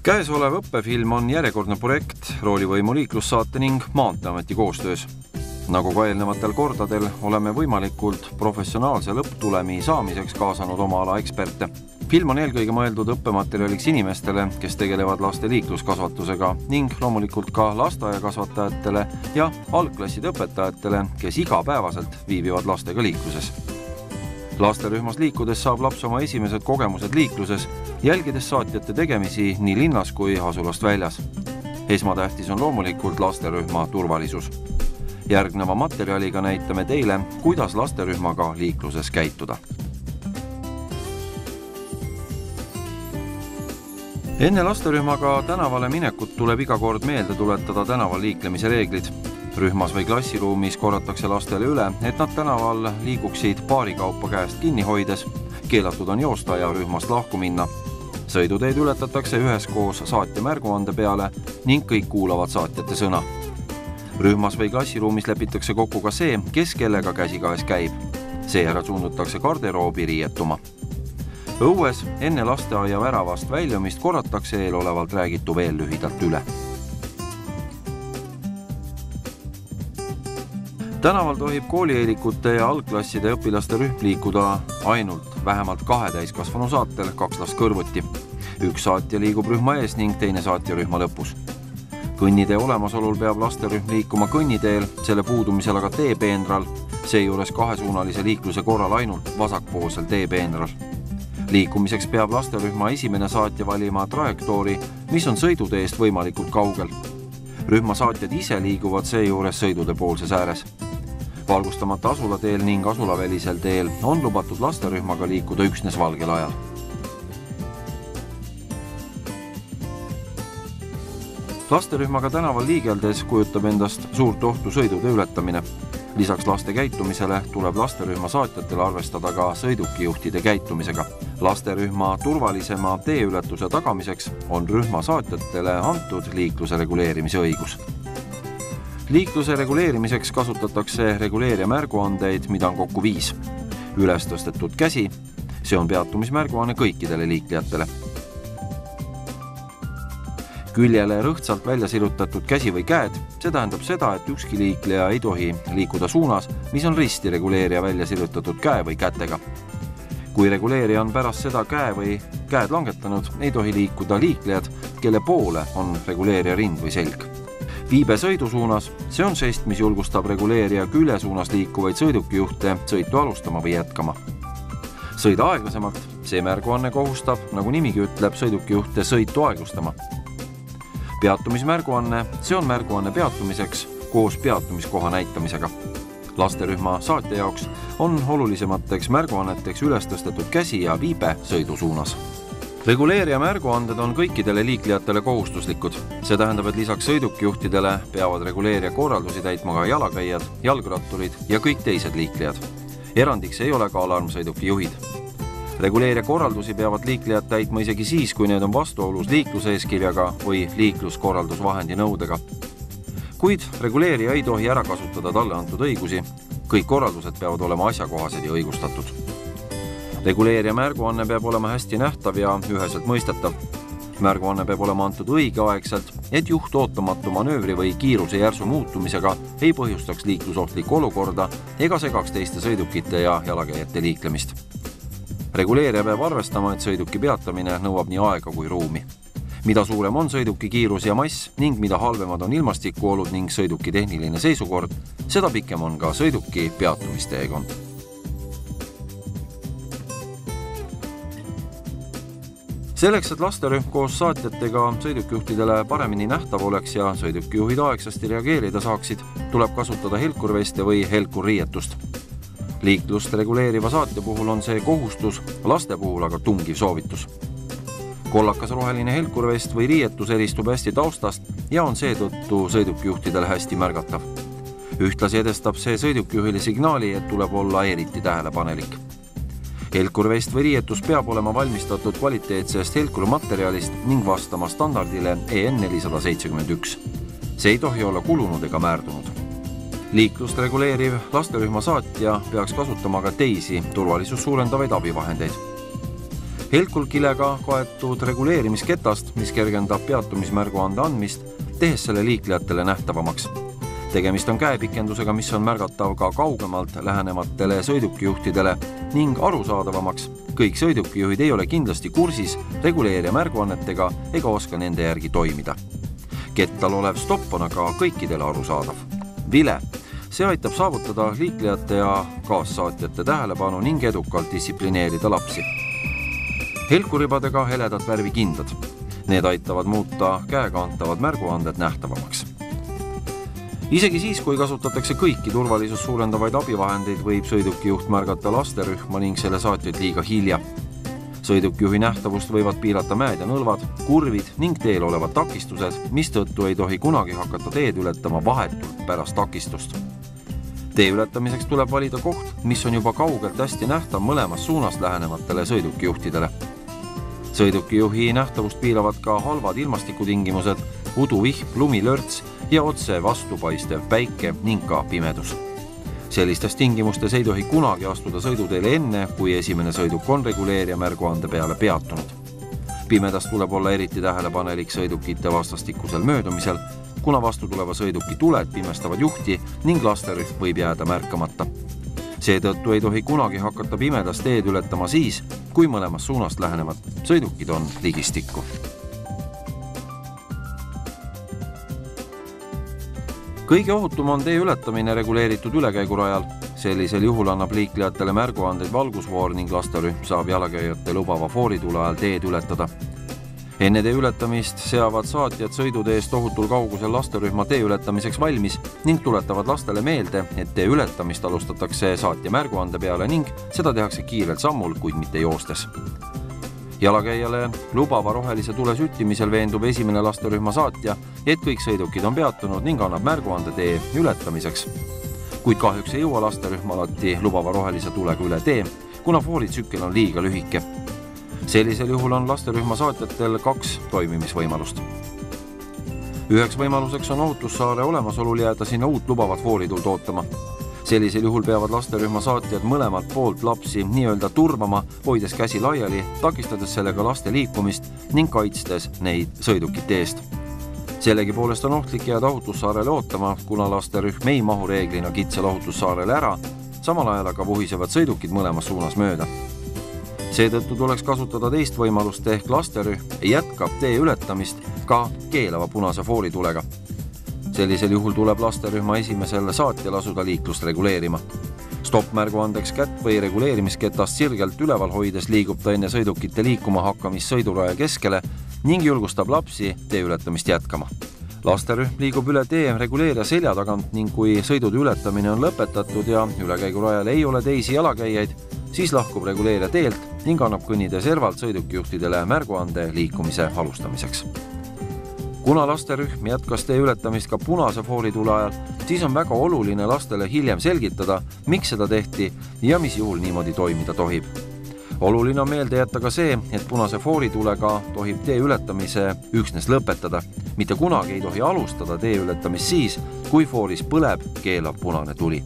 Käesolev õppefilm on järjekordne projekt Roolivõimu liiklussaate ning Maanteeameti koostöös. Nagu ka eelnevatel kordadel oleme võimalikult professionaalse lõpptulemi saamiseks kaasanud oma ala eksperte. Film on eelkõige mõeldud õppematerjaliks inimestele, kes tegelevad laste liikluskasvatusega ning loomulikult ka lasteaiakasvatajatele ja algklasside õpetajatele, kes igapäevaselt viibivad lastega liikluses. Lasterühmas liikudes saab laps oma esimesed kogemused liikluses, jälgides saatjate tegemisi nii linnas kui asulast väljas. Esmatähtis on loomulikult lasterühma turvalisus. Järgneva materjaliga näitame teile, kuidas lasterühmaga liikluses käituda. Enne lasterühmaga tänavale minekut tuleb iga kord meelde tuletada tänaval liiklemise reeglid. Rühmas või klassiruumis korratakse lastele üle, et nad tänaval liiguksid paarikaupa käest kinni hoides. Keelatud on joosta ja rühmast lahku minna. Sõiduteed ületatakse üheskoos saatja märguande peale ning kõik kuulavad saatjate sõna. Rühmas või klassiruumis lepitakse kokku ka see, kes kellega käsikäes käib. Seejärel suundutakse garderoobi riietuma. Õues enne lasteaia väravast väljumist korratakse eelolevalt räägitu veel lühidalt üle. Tänaval tohib koolieelikute ja algklasside õpilaste rühm liikuda ainult vähemalt 2 täiskasvanu saatel, 2 last kõrvuti. Üks saatja liigub rühma ees ning teine saatja rühma lõpus. Kõnnitee olemasolul peab lasterühm liikuma kõnniteel, selle puudumisel aga teepeenral, seejuures 2-suunalise liikluse korral ainult vasakpoolsel teepeenral. Liikumiseks peab lasterühma esimene saatja valima trajektoori, mis on sõiduteest võimalikult kaugel. Rühma saatjad ise liiguvad seejuures sõidude poolses ääres. Valgustamata asulateel ning asulavälisel teel on lubatud lasterühmaga liikuda üksnes valgel ajal. Lasterühmaga tänaval liigeldes kujutab endast suurt ohtu sõidude ületamine. Lisaks laste käitumisele tuleb lasterühma saatjatele arvestada ka sõidukijuhtide käitumisega. Lasterühma turvalisema teeületuse tagamiseks on rühma saatjatele antud liikluse reguleerimise õigus. Liikluse reguleerimiseks kasutatakse reguleerija märguandeid, mida on kokku 5. Üles tõstetud käsi, see on peatumismärguanne kõikidele liiklejatele. Küljele rõhtsalt välja sirutatud käsi või käed, see tähendab seda, et ükski liikleja ei tohi liikuda suunas, mis on risti reguleerija välja sirutatud käe või kätega. Kui reguleerija on pärast seda käe või käed langetanud, ei tohi liikuda liiklejad, kelle poole on reguleerija rind või selg. Viibe sõidu suunas, see on žest, mis julgustab reguleerija külje suunas liikuvaid sõidukijuhte sõitu alustama või jätkama. Sõida aeglasemalt, see märguanne kohustab, nagu nimigi ütleb, sõidukijuhte sõitu aeglustama. Peatumismärguanne, see on märguanne peatumiseks koos peatumiskoha näitamisega. Lasterühma saatja jaoks on olulisemateks märguanneteks üles tõstetud käsi ja viibe sõidu suunas. Reguleerija märguanded on kõikidele liiklejatele kohustuslikud. See tähendab, et lisaks sõidukijuhtidele peavad reguleerija korraldusi täitma ka jalakäijad, jalgratturid ja kõik teised liiklejad. Erandiks ei ole ka alarmsõiduki juhid. Reguleerija korraldusi peavad liiklejad täitma isegi siis, kui need on vastuolus liikluseeskirjaga või liikluskorraldusvahendi nõudega. Kuid reguleerija ei tohi ära kasutada talle antud õigusi. Kõik korraldused peavad olema asjakohased ja õigustatud. Reguleerija märguanne peab olema hästi nähtav ja üheselt mõistetav. Märguanne peab olema antud õigeaegselt, et juht ootamatu manöövri või kiiruse järsu muutumisega ei põhjustaks liiklusohtlikku olukorda ega segaks teiste sõidukite ja jalakäijate liiklemist. Reguleerija peab arvestama, et sõiduki peatamine nõuab nii aega kui ruumi. Mida suurem on sõiduki kiirus ja mass ning mida halvemad on ilmastikuolud ning sõiduki tehniline seisukord, seda pikem on ka sõiduki peatumisteekond. Selleks, et lasterühm koos saatjatega sõidukijuhtidele paremini nähtav oleks ja sõidukijuhid aegsasti reageerida saaksid, tuleb kasutada helkurveste või helkurriietust. Liiklust reguleeriva saatja puhul on see kohustus, laste puhul aga tungiv soovitus. Kollakas roheline helkurvest või riietus eristub hästi taustast ja on seetõttu sõidukijuhtidele hästi märgatav. Ühtlasi edestab see sõidukijuhile signaali, et tuleb olla eriti tähelepanelik. Helkurvest või riietus peab olema valmistatud kvaliteetsest helkurmaterjalist ning vastama standardile EN 471. See ei tohi olla kulunud ega määrdunud. Liiklust reguleeriv lasterühma saatja peaks kasutama ka teisi turvalisust suurendavaid abivahendeid. Helkul kilega kaetud reguleerimisketast, mis kergendab peatumismärguande andmist, tehes selle liiklejatele nähtavamaks. Tegemist on käepikendusega, mis on märgatav ka kaugemalt lähenematele sõidukijuhtidele ning arusaadavamaks. Kõik sõidukijuhid ei ole kindlasti kursis reguleerija märguannetega ega oska nende järgi toimida. Kettal olev stopp on aga kõikidele arusaadav. Vile. See aitab saavutada liiklejate ja kaassaatjate tähelepanu ning edukalt distsiplineerida lapsi. Helkuribadega heledad värvikindad. Need aitavad muuta käega antavad märguanded nähtavamaks. Isegi siis, kui kasutatakse kõiki turvalisust suurendavaid abivahendeid, võib sõidukijuht märgata lasterühma ning selle saatjaid liiga hilja. Sõidukijuhi nähtavust võivad piirata mäed ja nõlvad, kurvid ning teel olevad takistused, mistõttu ei tohi kunagi hakata teed ületama vahetult pärast takistust. Tee ületamiseks tuleb valida koht, mis on juba kaugelt hästi nähtav mõlemas suunas lähenevatele sõidukijuhtidele. Sõidukijuhi nähtavust piiravad ka halvad ilmastikutingimused, uduvihm, lumilörts ja otse vastupaistev päike ning ka pimedus. Sellistes tingimustes ei tohi kunagi astuda sõiduteele enne, kui esimene sõiduk on reguleerija märguande peale peatunud. Pimedas tuleb olla eriti tähelepanelik sõidukite vastastikusel möödumisel, kuna vastu tuleva sõiduki tuled pimestavad juhti ning lasterühm võib jääda märkamata. Seetõttu ei tohi kunagi hakata pimedas teed ületama siis, kui mõlemas suunast lähenevad sõidukid on ligistikku. Kõige ohutum on tee ületamine reguleeritud ülekäigurajal. Sellisel juhul annab liiklejatele märguandeid valgusfoor ning lasterühm saab jalakäijate lubava fooritule ajal teed ületada. Enne tee ületamist seavad saatjad sõiduteest ohutul kaugusel lasterühma tee ületamiseks valmis ning tuletavad lastele meelde, et tee ületamist alustatakse saatja märguande peale ning seda tehakse kiirelt sammul, kuid mitte joostes. Jalakäijale lubava rohelise tule süttimisel veendub esimene lasterühma saatja, et kõik sõidukid on peatunud ning annab märguande tee ületamiseks. Kuid kahjuks ei jõua lasterühm alati lubava rohelise tulega üle tee, kuna fooritsükkel on liiga lühike. Sellisel juhul on lasterühma saatjatel 2 toimimisvõimalust. Üheks võimaluseks on ohutussaare olemasolul jääda sinna uut lubavat foorituld ootama. Sellisel juhul peavad lasterühma saatjad mõlemalt poolt lapsi nii-öelda turvama, hoides käsi laiali, takistades sellega laste liikumist ning kaitstes neid sõidukite eest. Sellegi poolest on ohtlik jääda ohutussaarele ootama, kuna lasterühm ei mahu reeglina kitsal ohutussaarele ära, samal ajal aga vuhisevad sõidukid mõlemas suunas mööda. Seetõttu tuleks kasutada teist võimalust ehk lasterühm jätkab tee ületamist ka keelava punase fooritulega. Sellisel juhul tuleb lasterühma esimesel saatjal asuda liiklust reguleerima. Stopp-märgu andeks kätt või reguleerimisketast sirgelt üleval hoides liigub ta enne sõidukite liikuma hakkamist sõiduraja keskele ning julgustab lapsi tee ületamist jätkama. Lasterühm liigub üle tee reguleerija selja tagant ning kui sõidude ületamine on lõpetatud ja ülekäigurajal ei ole teisi jalakäijaid, siis lahkub reguleerija teelt ning annab kõnnide servalt sõidukijuhtidele märguande liikumise alustamiseks. Kuna lasterühm jätkas tee ületamist ka punase fooritule ajal, siis on väga oluline lastele hiljem selgitada, miks seda tehti ja mis juhul niimoodi toimida tohib. Oluline on meelde jätta ka see, et punase fooritulega tohib tee ületamise üksnes lõpetada. Mitte kunagi ei tohi alustada tee ületamist siis, kui fooris põleb keelav punane tuli.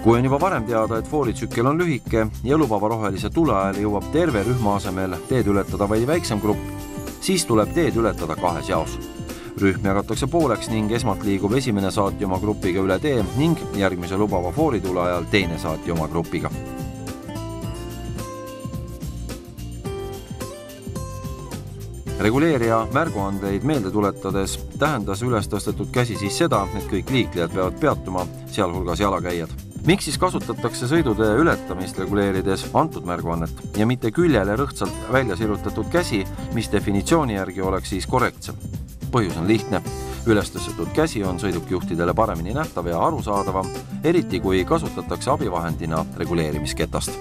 Kui on juba varem teada, et fooritsükkel on lühike ja lubava rohelise tule ajal jõuab terve rühma asemel teed ületada vaid väiksem grupp, siis tuleb teed ületada 2 jaos. Rühm jagatakse pooleks ning esmalt liigub esimene saatja oma grupiga üle tee ning järgmise lubava fooritule ajal teine saatja oma grupiga. Reguleerija märguandeid meelde tuletades tähendas üles tõstetud käsi siis seda, et kõik liiklejad peavad peatuma, sealhulgas jalakäijad. Miks siis kasutatakse sõidutee ületamist reguleerides antud märguannet ja mitte küljele rõhtsalt välja sirutatud käsi, mis definitsiooni järgi oleks siis korrektsem? Põhjus on lihtne. Üles tõstetud käsi on sõidukijuhtidele paremini nähtav ja arusaadavam, eriti kui kasutatakse abivahendina reguleerimisketast.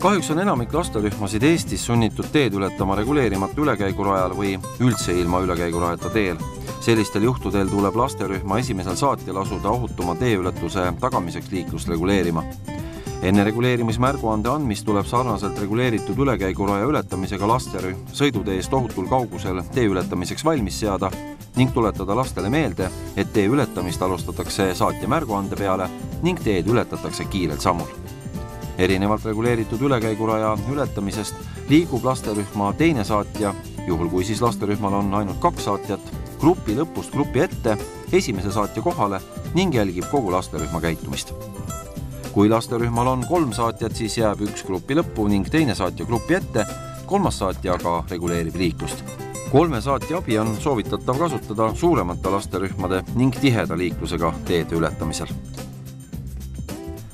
Kahjuks on enamik lasterühmasid Eestis sunnitud teed ületama reguleerimata ülekäigurajal või üldse ilma ülekäigurajata teel. Sellistel juhtudel tuleb lasterühma esimesel saatjal asuda ohutuma teeületuse tagamiseks liiklust reguleerima. Enne reguleerimismärguande andmist tuleb sarnaselt reguleeritud ülekäiguraja ületamisega lasterühm sõiduteest ohutul kaugusel tee ületamiseks valmis seada ning tuletada lastele meelde, et tee ületamist alustatakse saatja märguande peale ning teed ületatakse kiirel sammul. Erinevalt reguleeritud ülekäiguraja ületamisest liigub lasterühma teine saatja, juhul kui siis lasterühmal on ainult 2 saatjat, grupi lõpust grupi ette, esimese saatja kohale ning jälgib kogu lasterühma käitumist. Kui lasterühmal on 3 saatjat, siis jääb üks grupi lõppu ning teine saatja grupi ette, 3. saatja aga reguleerib liiklust. 3 saatja abi on soovitatav kasutada suuremate lasterühmade ning tiheda liiklusega teede ületamisel.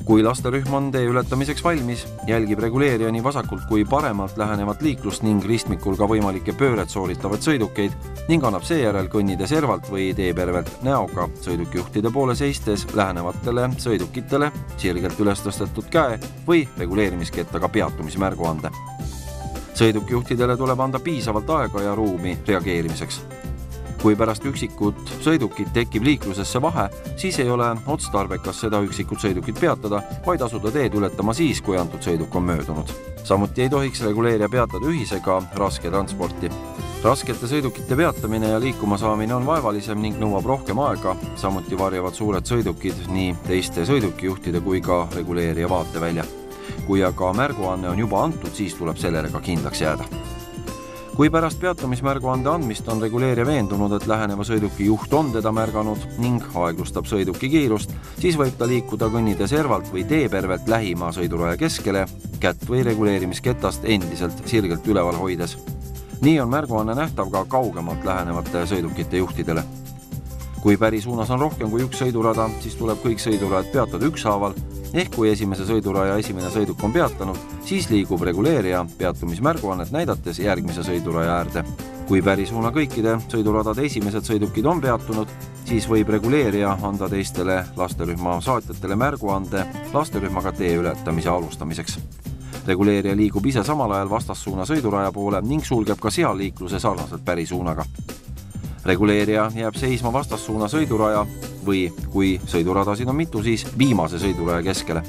Kui lasterühm on tee ületamiseks valmis, jälgib reguleerija nii vasakult kui paremalt lähenevat liiklust ning ristmikul ka võimalikke pööret sooritavad sõidukeid ning annab seejärel kõnnide servalt või teepervelt näoga sõidukijuhtide poole seistes lähenevatele sõidukitele sirgelt üles tõstetud käe või reguleerimiskettaga peatumismärguande. Sõidukijuhtidele tuleb anda piisavalt aega ja ruumi reageerimiseks. Kui pärast üksikut sõidukit tekib liiklusesse vahe, siis ei ole otstarbekas seda üksikut sõidukit peatada, vaid asuda teed ületama siis, kui antud sõiduk on möödunud. Samuti ei tohiks reguleerija peatada ühisega raske transporti. Raskete sõidukite peatamine ja liikuma saamine on vaevalisem ning nõuab rohkem aega, samuti varjavad suured sõidukid nii teiste sõidukijuhtide kui ka reguleerija vaatevälja. Kui aga märguanne on juba antud, siis tuleb sellele ka kindlaks jääda. Kui pärast peatumismärguande andmist on reguleerija veendunud, et läheneva sõiduki juht on teda märganud ning aeglustab sõiduki kiirust, siis võib ta liikuda kõnnide servalt või teepervelt lähima sõiduraja keskele, kätt või reguleerimisketast endiselt sirgelt üleval hoides. Nii on märguanne nähtav ka kaugemalt lähenevate sõidukite juhtidele. Kui pärisuunas on rohkem kui üks sõidurada, siis tuleb kõik sõidurajad peatada ükshaaval, ehk kui esimese sõiduraja esimene sõiduk on peatanud, siis liigub reguleerija peatumismärguannet näidates järgmise sõiduraja äärde. Kui pärisuuna kõikide sõiduradade esimesed sõidukid on peatunud, siis võib reguleerija anda teistele lasterühma saatjatele märguande lasterühmaga tee ületamise alustamiseks. Reguleerija liigub ise samal ajal vastassuuna sõiduraja poole ning sulgeb ka seal liikluse sarnaselt pärisuunaga. Reguleerija jääb seisma vastassuuna sõiduraja või kui sõiduradasid on mitu, siis viimase sõiduraja keskele.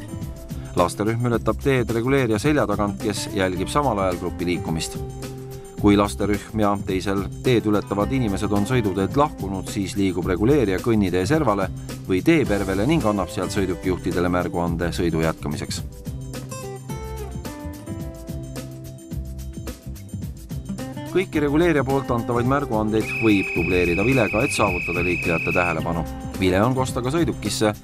Lasterühm ületab teed reguleerija selja tagant, kes jälgib samal ajal grupi liikumist. Kui lasterühm ja teisel teed ületavad inimesed on sõiduteed lahkunud, siis liigub reguleerija kõnnitee servale või teepervele ning annab sealt sõidukijuhtidele märguande sõidu jätkamiseks. Kõiki reguleerija poolt antavaid märguandeid võib dubleerida vilega, et saavutada liiklejate tähelepanu. Vile on kosta ka sõidukisse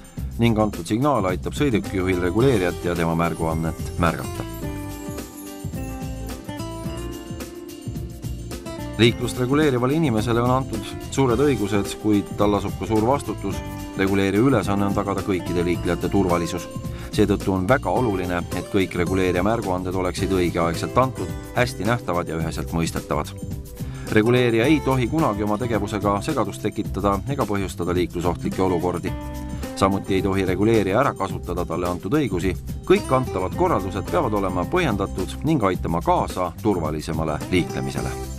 ning antud signaal aitab sõidukijuhil reguleerijat ja tema märguannet märgata. Liiklust reguleerivale inimesele on antud suured õigused, kuid tal asub ka suur vastutus. Reguleerija ülesanne on tagada kõikide liiklejate turvalisus. Seetõttu on väga oluline, et kõik reguleerija märguanded oleksid õigeaegselt antud, hästi nähtavad ja üheselt mõistetavad. Reguleerija ei tohi kunagi oma tegevusega segadust tekitada ega põhjustada liiklusohtlikke olukordi. Samuti ei tohi reguleerija ära kasutada talle antud õigusi. Kõik antavad korraldused peavad olema põhjendatud ning aitama kaasa turvalisemale liiklemisele.